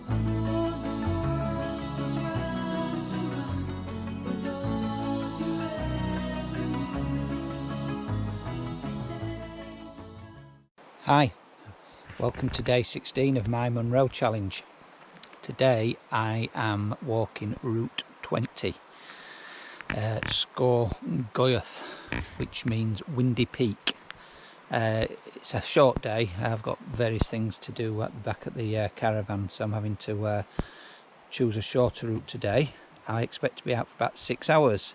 Hi, welcome to day 16 of my Munros challenge. Today I am walking route 20, Sgor Gaoith, which means windy peak. It's a short day. I've got various things to do at the back of the caravan, so I'm having to choose a shorter route today. I expect to be out for about 6 hours.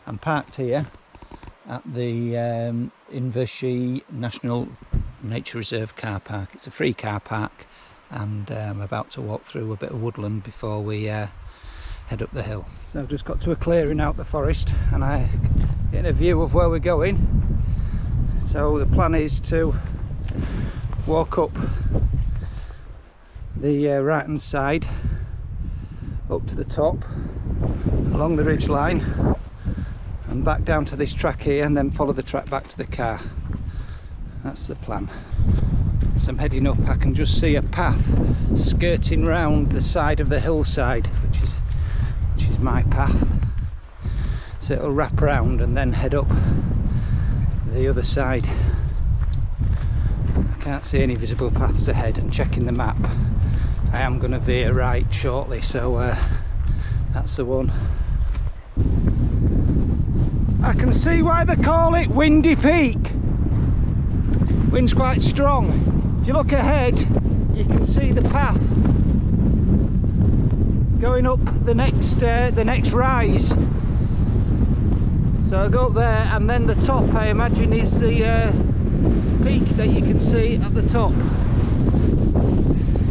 I'm parked here at the Invershi National Nature Reserve car park. It's a free car park, and I'm about to walk through a bit of woodland before we head up the hill. So I've just got to a clearing out the forest and I get a view of where we're going. So the plan is to walk up the right hand side up to the top along the ridge line and back down to this track here, and then follow the track back to the car. That's the plan. So I'm heading up. I can just see a path skirting round the side of the hillside, which is my path. So it'll wrap around and then head up the other side. I can't see any visible paths ahead, and checking the map I am going to veer right shortly, so that's the one. I can see why they call it Windy Peak. Wind's quite strong. If you look ahead, you can see the path going up the next rise. So I'll go up there, and then the top, I imagine, is the peak that you can see at the top.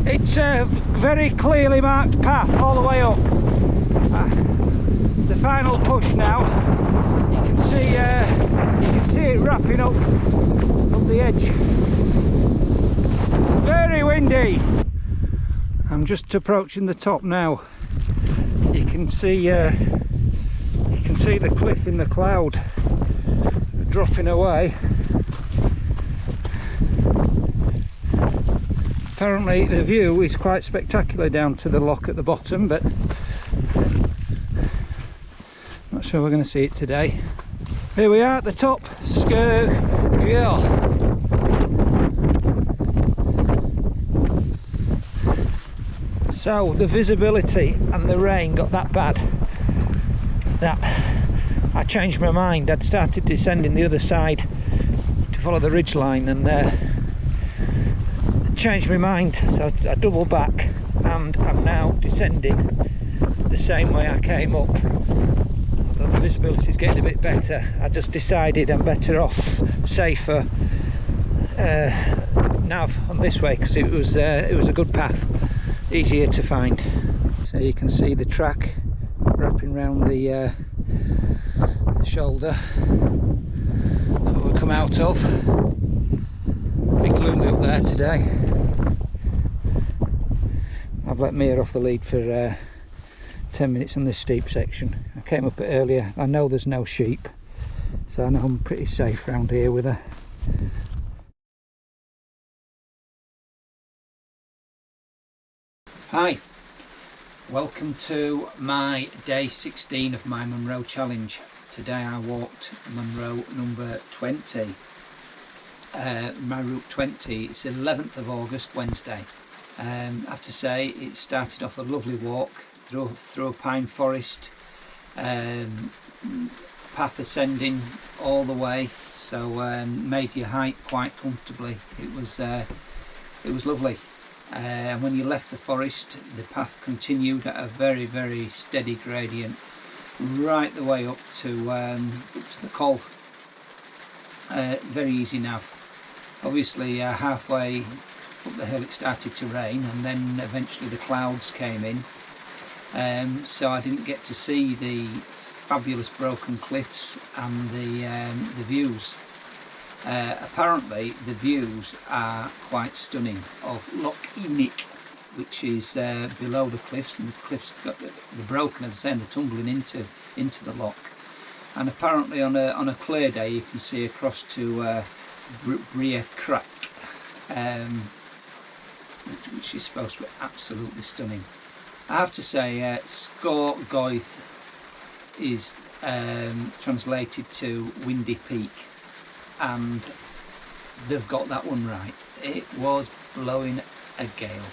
It's a very clearly marked path all the way up. The final push now. You can see it wrapping up the edge. Very windy. I'm just approaching the top now. You can see the cliff in the cloud dropping away. Apparently the view is quite spectacular down to the loch at the bottom, but not sure we're going to see it today. Here we are at the top, Sgor Gaoith. So the visibility and the rain got that bad that I changed my mind. I'd started descending the other side to follow the ridge line, and changed my mind, so I doubled back and I'm now descending the same way I came up. The visibility is getting a bit better. I just decided I'm better off, safer nav on this way, because it was a good path, easier to find. So you can see the track wrapping round the shoulder that we'll come out of. Big gloomy up there today. I've let Mia off the lead for 10 minutes on this steep section. I came up a bit earlier. I know there's no sheep, so I know I'm pretty safe around here with her. Hi, welcome to my day 16 of my Munros challenge. Today I walked Munros number 20. My route 20. It's the 11th of August, Wednesday. I have to say, it started off a lovely walk through a pine forest, path ascending all the way, so made you hike quite comfortably. It was lovely. And when you left the forest, the path continued at a very, very steady gradient right the way up to the col. Very easy nav. Obviously halfway up the hill it started to rain, and then eventually the clouds came in, so I didn't get to see the fabulous broken cliffs and the views. Apparently the views are quite stunning of Loch Enoch, which is below the cliffs, and the cliffs got the broken, as I say, and they're tumbling into the loch. And apparently on a clear day you can see across to Bria Crack. which is supposed to be absolutely stunning. I have to say, Sgor Gaoith is translated to Windy Peak, and they've got that one right. It was blowing a gale,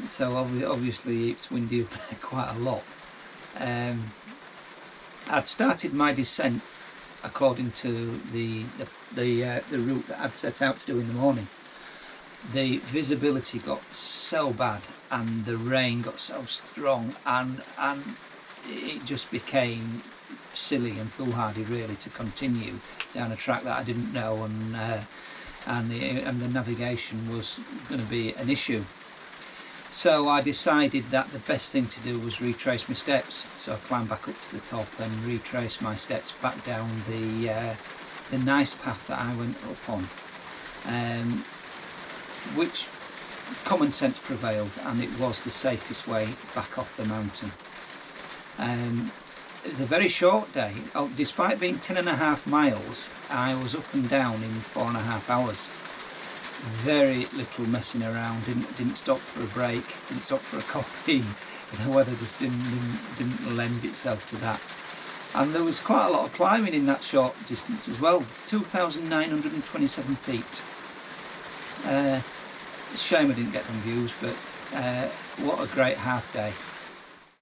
so obviously it's windy up there quite a lot. I'd started my descent according to the route that I'd set out to do in the morning. The visibility got so bad and the rain got so strong, and it just became silly and foolhardy really to continue down a track that I didn't know, and the navigation was going to be an issue. So I decided that the best thing to do was retrace my steps. So I climbed back up to the top and retraced my steps back down the nice path that I went up on, which common sense prevailed, and it was the safest way back off the mountain. It was a very short day. Despite being 10.5 miles, I was up and down in 4.5 hours. Very little messing around. Didn't stop for a break. Didn't stop for a coffee. The weather just didn't lend itself to that. And there was quite a lot of climbing in that short distance as well. 2,927 feet. Shame I didn't get them views, but what a great half day.